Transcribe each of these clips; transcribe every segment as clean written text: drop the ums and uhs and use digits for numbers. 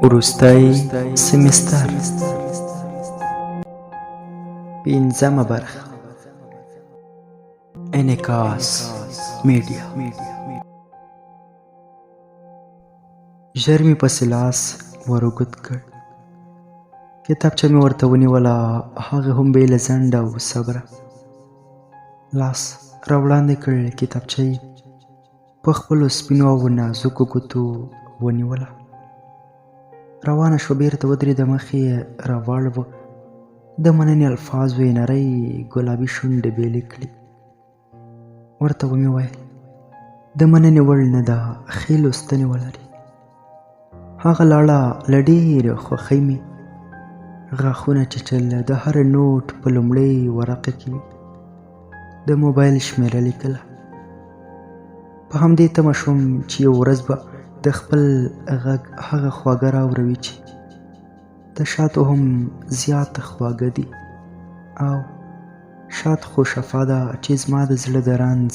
وروستی سمستر 5مه برخه انعکاس میډیا. ژر مې پسې لاس ور اوږد کړ، کتابچه مې ورته ونیوله، هغې هم بې له ځنډ او صبره لاس راوړاندې کړ. کتابچه یې په خپلو سپینو او نازکو ګوتو ونیوله، روانه شوه، بیرته ودرېده، مخ یې راواړوه، د مننې الفاظو یې نرۍ ګلابي شونډې بېلې کړې. ورته ومې ویل د مننې وړ نه ده، ښې لوستنې ولري. هغه لاړه، له ډېرې خوښۍ مې غاښونه چیچل، د هر نوټ په لومړۍ ورقه کې د موبایل شمېره لیکله. په همدې تمه شوم چې یو ورځ به د خپل غږ هغه خواږه راوروي چې د شاتو هم زیاته خواږه دي، او شات خو شفا ده چې زما د زړه د رنځ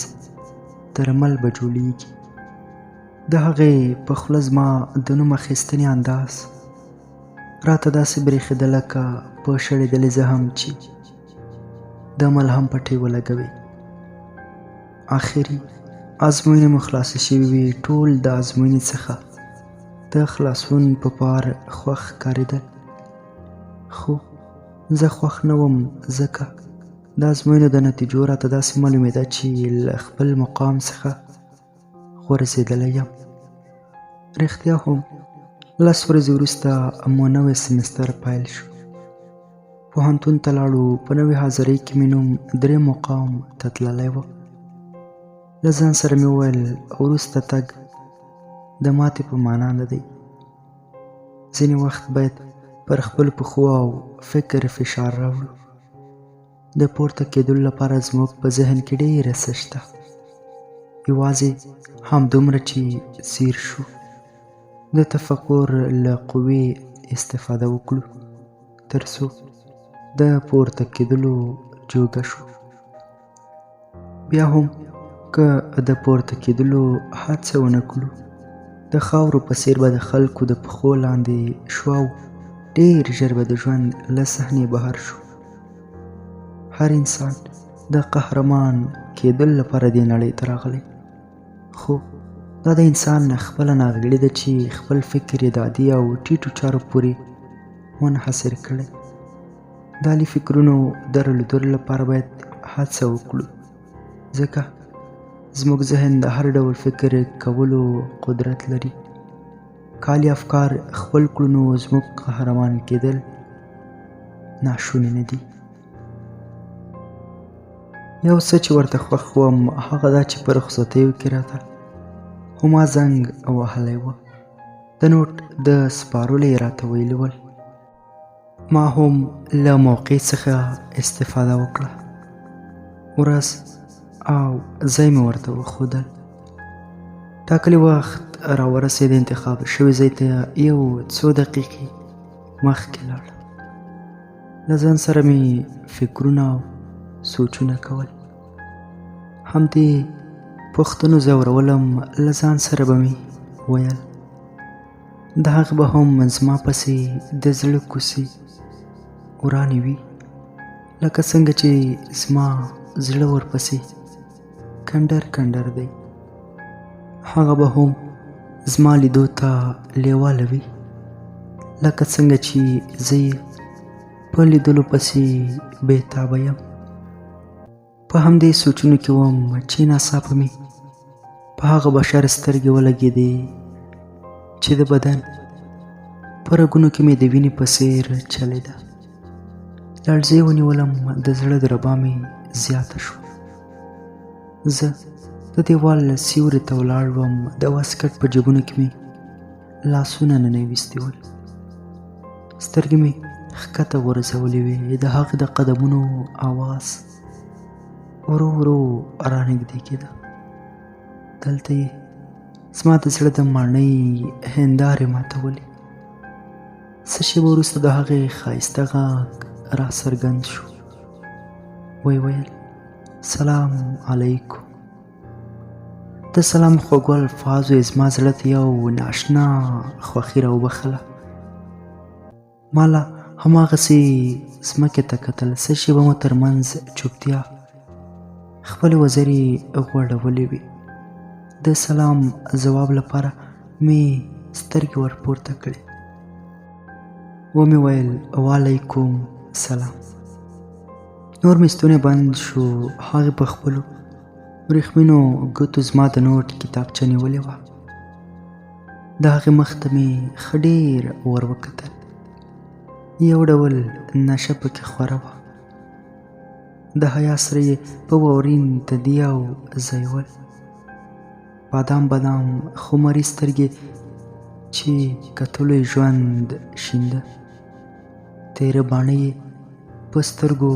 درمل به جوړیږي. د هغې په خوله زما د نوم اخیستنې انداز راته داسې برېښېده لکه په شړېدلې زخم چې د ملهم پټۍ ولګوي. آخري ازموینې مو خلاصې شوې وې، ټول د ازموینې څخه د خلاصون په پار خوښ ښکارېدل، خو زه خوښ نه وم، ځکه د ازموینو د نتیجو راته داسې معلومېده چې له خپل مقام څخه غورځېدلی یم. رښتیا هم 10 ورځې وروسته مو نوی سمستر پیل شو. پوهنتون ته لاړو، په نوې حاضرۍ کې مې نوم 3 مقام ته تللی و. له ځان سره مې وویل وروسته تګ د ماتې په معنا نه دی. ځینې وخت باید پر خپلو پښو او فکر فشار راوړو. د پورته کېدلو لپاره زموږ په ذهن کې ډېره څه شته، یوازې همدومره چې ځیر شو، د تفکر له قوې استفاده وکړو تر څو د پورته کېدلو جوګه شو. بیا هم که د پورته کېدلو هڅه ونه کړو، د خاورو په څېر به د خلکو د پښو لاندې شو او ډېر ژر به د ژوند له صحنې بهر شو. هر انسان د قهرمان کېدل لپاره دې نړۍ ته راغلی، خو دا د انسان خپله ناغېړي ده چې خپل فکر یې د عادي او ټیټو چارو پورې منحصر کړی. د عالي فکرونو د رالېدلو لپاره باید هڅه وکړو، ځکه زموږ ذهن د هر ډول فکر کولو قدرت لري. که عالي افکار خپل کړو نو زموږ قهرمان کېدل ناشوني نه دي. یو څه چې ورته خوښ وم هغه دا چې په رخصتیو کې راته هما زنګ وهلی و، د نوټ د سپارلو یې راته ویلي ول. ما هم له موقع څخه استفاده وکړه. ورځ او ځای مې ورته وښودل. ټاکلی وخت راورسېد، انتخاب شوي ځای ته یو څو دقیقې مخکې لاړم. له ځان سره مې فکرونه او سوچونه کول، همدې پوښتنو ځورولم. له ځان سره به مې ویل د هغه به هم زما پسې د زړه کوڅې ورانې وي، لکه څنګه چې زما زړه ورپسې کنډر کنډر دی. هغه به هم زما لیدو ته لیواله وي، لکه څنګه چې زه یې په لیدلو پسې بېتابه یم. په همدې سوچونو کې وم چې ناڅاپه مې په هغه بشر سترګې ولګېدې چې د بدن په رګونو کې مې د وینې په څېر چلېده. لړزې ونیولم، د زړه دربا مې زیاته شوه. زه د دیوال سیوري ته ولاړ وم، د واسکټ په جیبونو کې مې لاسونه ننویستي ول. سترګې مې ښکته غورځولې وې، د هغې د قدمونو آواز ورو ورو رانږدې کېده. دلته یې زما د زړه د ماڼۍ هندارې ماتولې. څه شېبه وروسته د هغې ښایسته غږ را څرګند شو. ویې ویل سلام علیکم. د سلام خوږو الفاظو یې زما زړه ته یو نااشنا خوښي راوبخله. ما لا هماغسې ځمکې ته کتل. څه شېبه مو ترمنځ چوپتیا. خپلې وزرې غوړولې وې. د سلام ځواب لپاره مې سترګې ورپورته کړې. ومې ویل وعلیکم سلام. نور مې ستونی بند شو. هغې په خپلو وریښمینو ګوتو زما د نوټ کتابچه نیولې وه. د هغې مخ ته مې ښه ډېر ور وکتل. یو ډول نشه پکې خوره وه. د حیا سره یې په واورین تدیه او ځایول. بادام بادام خمري سترګې چې کتلو یې ژوند شینده. تیره باڼه یې په سترګو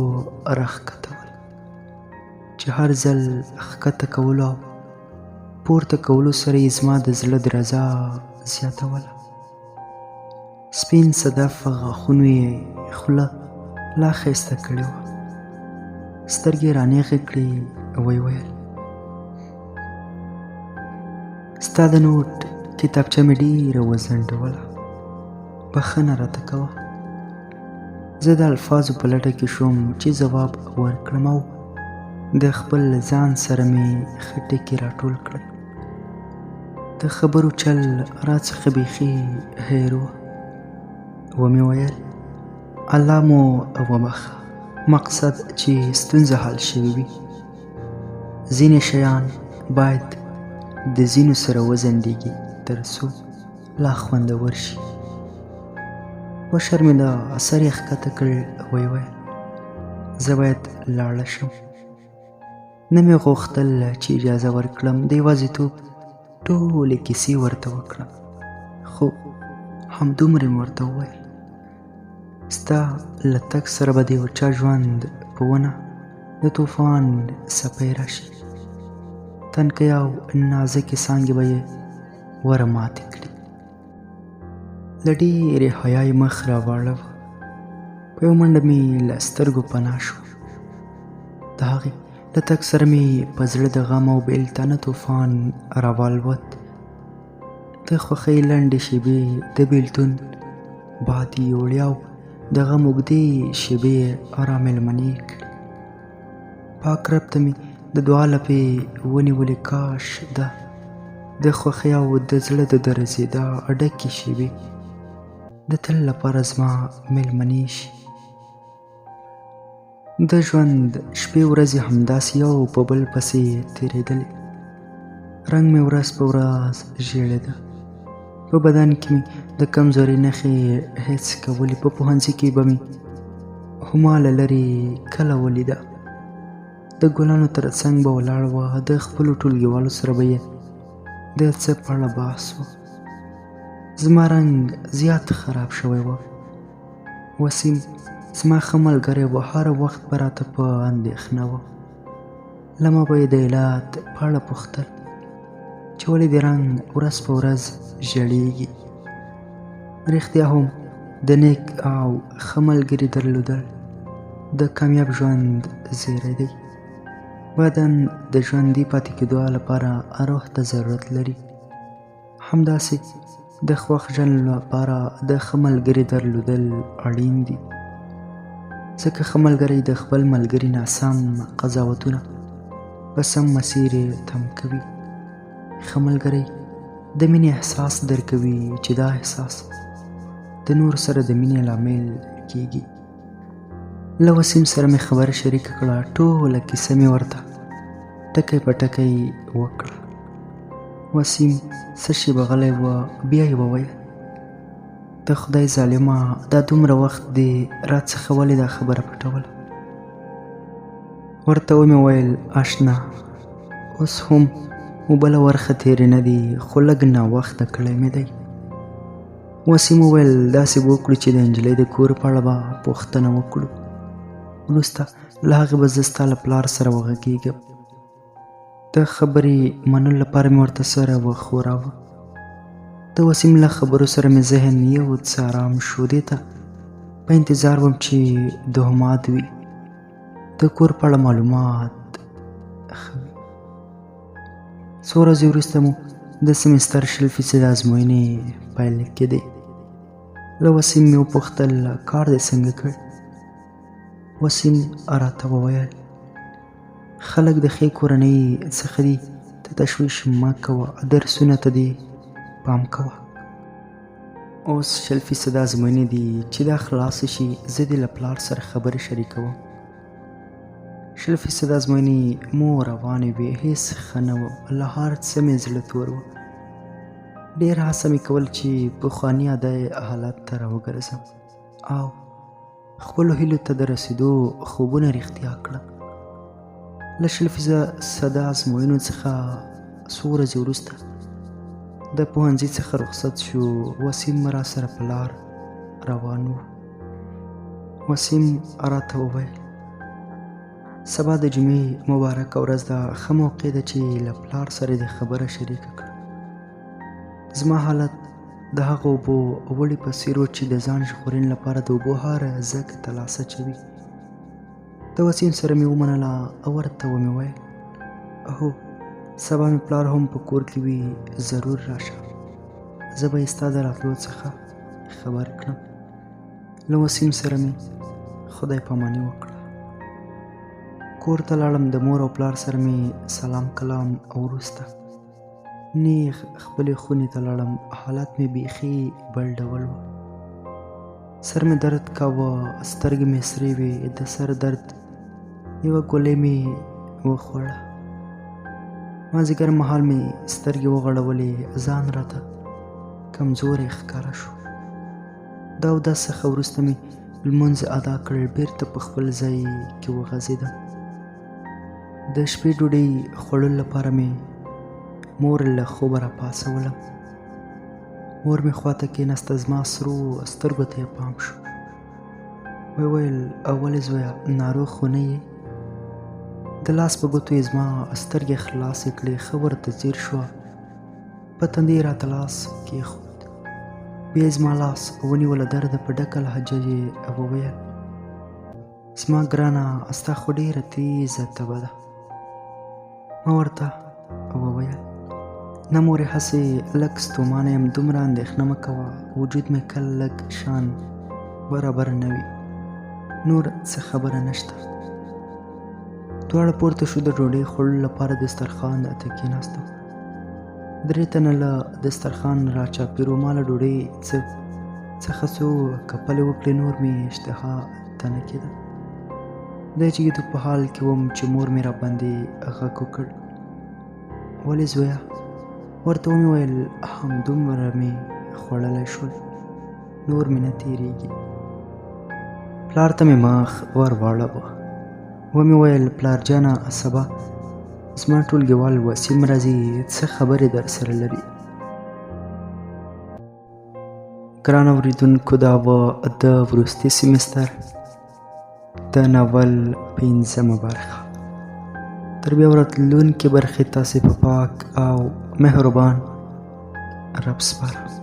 راښکتول چې هر ځل ښکته کولو او پورته کولو سره یې زما د زړه درزا زیاتوله. سپین صدف غاښونو یې خوله لا ښایسته کړې وه. سترګې یې رانیغې کړې. ویې ویل ستا د نوټ کتابچه مې ډېره وځنډوله. بښنه راته کوه. زه د الفاظو په لټه کې شوم چې ځواب ورکړم او د خپل ځان سره مې ښه ټکي راټول کړل. د خبرو چل راڅخه بیخي هېر و. ومې ویل الله مو وبخه. مقصد چې ستونزه حل شوې وي. ځینې شیان باید د ځینو سره وځنډېږي تر څو لا خوندور شي. وشرمېده. سر یې ښکته کړ. ویې ویل زه باید لاړه شم. نه مې غوښتل چې اجازه ورکړم د یوازیتوب ټولې کیسې ورته وکړم. خو همدومره مې ورته وویل ستا له تګ سره به د یو چا ژوند په ونه د طوفان څپی راشي. تنکۍ او نازکې څانګې به یې وره ماتې کړي. له ډېرې حیا یې مخ راواړوه. په یو منډه مې له سترګو پناه شو. د هغې له تګ سره مې په زړه د غم او بېلتانه طوفان راوالوت. د خوښۍ لنډې شېبې د بېلتون بادي وړیا او د غم اوږدې شېبې را مېلمنې کړې. پاک رب ته مې د دعا لپې ونیولې. کاش د خوښۍ او د زړه د درزېدا ډکې شېبې د تل لپاره زما مېلمنې شي. د ژوند شپې ورځې همداسې یو په بل پسې تېرېدلې. رنګ مې ورځ په ورځ ژېړېده. په بدن کې مې د کمزورۍ نښې حس کولې. په پوهنځي کې به مې هما له لرې کله ولیده. د ګلانو تر څنګ به ولاړ وه. د خپلو ټولګیوالو سره به یې د څه په اړه بحث و. زما رنګ زیات خراب شوی و. وسیم زما ښه ملګری و. هر وخت به راته په اندېښنه و. له ما به یې د علت په اړه پوښتل چې ولې دې رنګ ورځ په ورځ ژړېږي. رښتیا هم د نیک او ښه ملګري درلودل د کامیاب ژوند زیری دی. بدن د ژوندي پاتې کېدو لپاره روح ته ضرورت لري. همداسې د خوښ ژوند لپاره د ښه ملګري درلودل اړین دي. ځکه ښه ملګری د خپل ملګري ناسم قضاوتونه په سم مسیر یې تم کوي. ښه ملګری د مینې احساس درکوي چې دا احساس د نور سره د مینې لامل کیږي. له وسیم سره مې خبره شریکه کړه. ټوله کیسه مې ورته ټکی په ټکی وکړه. وسیم څه شېبه غلی و. بیا یې وویل د خدای ظالمه دا دومره وخت دې راڅخه ولې دا خبره پټوله. ورته ومې ویل اشنا اوس هم مو بله ورخه تېرې نه دي خو لږ ناوخته کړی مې دی. وسیم وویل داسې به وکړو چې د نجلۍ د کور په اړه به پوښتنه وکړو. وروسته له هغې به زه ستا له پلار سره وغږېږم. د خبرې منلو لپاره مې ورته سره وښوراوه. د وسیم له خبرو سره مې ذهن یو څه ارام شو. دې ته په انتظار وم چې د هماد وي. د کور په اړه معلومات ښه وي. څو ورځې وروسته مو د سمستر 20% ازموینې پیل کېدې. له وسیم مې وپوښتل کار دې څنګه کړ؟ وسیم راته وویل خلک د ښې کورنۍ څخه دي، ته تشویش مه کوه، درسونه ته دې پام کوه. اوس 100% ازموینې دي چې دا خلاصې شي، زه دې له پلار سره خبرې شریکوم. 100% ازموینې مو روانې وې، هېڅ ښه نه وم، له هر څه مې زړه تور و. ډېر هڅه مې کول چې پخواني عادي حالت ته راوګرځم او خپلو هیلو ته د رسېدو خوبونه رښتیا کړم. له 100% ازموینو څخه څو ورځې وروسته د پوهنځي څخه رخصت شو. وسیم را سره په لار روان و. وسیم راته وویل سبا د جمعې مبارکه ورځ ده، ښه موقع ده چې له پلار سره دې خبره شریکه کړه. زما حالت د هغو اوبو وړي په څېر و چې د ځان ژغورنې لپاره د اوبو هره زګ ته لاس اچوي. د وسیم سره مې ومنله او ورته ومې ویل هو سبا مې پلار هم په کور کې وي، ضرور راشه، زه به یې ستا د راتلو څخه خبر کړم. له وسیم سره مې خدای پاماني وکړه. کور ته لاړم، د مور او پلار سره مې سلام کلام وروسته نیغ خپلې خونې ته لاړم. حالت مې بیخي بل ډول و. سر مې درد کاوه، سترګې مې سرې وې، د سر درد یوه ګولۍ مې وخوړه. مازدیګر مهال مې سترګې وغړولې، ځان راته کمزوری ښکاره شو. د اودس څخه وروسته مې لمونځ ادا کړ، بېرته په خپل ځای کې وغځېدم. د شپې ډوډۍ خوړلو لپاره مې مور له خوبه راپاڅولم. مور مې خواته کېناسته، زما سرو سترګو ته یې پام شو. ویې ویل ولې زویه ناروغ خو نه یې؟ د لاس په ګوتو یې زما سترګې خلاصې کړې، ښه ورته ځیر شوه. په تندي یې راته لاس کېښود، بیا یې زما لاس ونیوله. درده په ډکه لهجه یې وویل زما ګرانه ستا خو ډېره تېزه تبه ده. ما ورته وویل نه مورې، هسې لږ ستومانه یم، دومره اندېښنه مه کوه، وجود مې کله لږ شان برابر نه وي، نور څه خبره نشته. دواړه پورته شو، د ډوډۍ خوړلو لپاره دسترخوان ته کېناستو. 3 تنه له دسترخوان را چاپېر وو. ما له ډوډۍ څخه څو کپلې وکړې، نور مې اشتها ته نه کېده. د جګېدو په حال کې وم چې مور مې را باندې غږ وکړ ولې زویه؟ ورته ومې ویل همدومره مې خوړلی شول، نور مې نه تېرېږي. پلار ته مې مخ ور واړاوه. ومې ویل پلار جانه سبا زما ټولګیوال وسیم راځي، څه خبرې در سره لري؟ ګران اورېدونکو، دا و د وروستي سیمستر د ناول 5مه برخه. تر بیا ورتلونکې برخې تاسې په پاک او مهربان رب سپارم.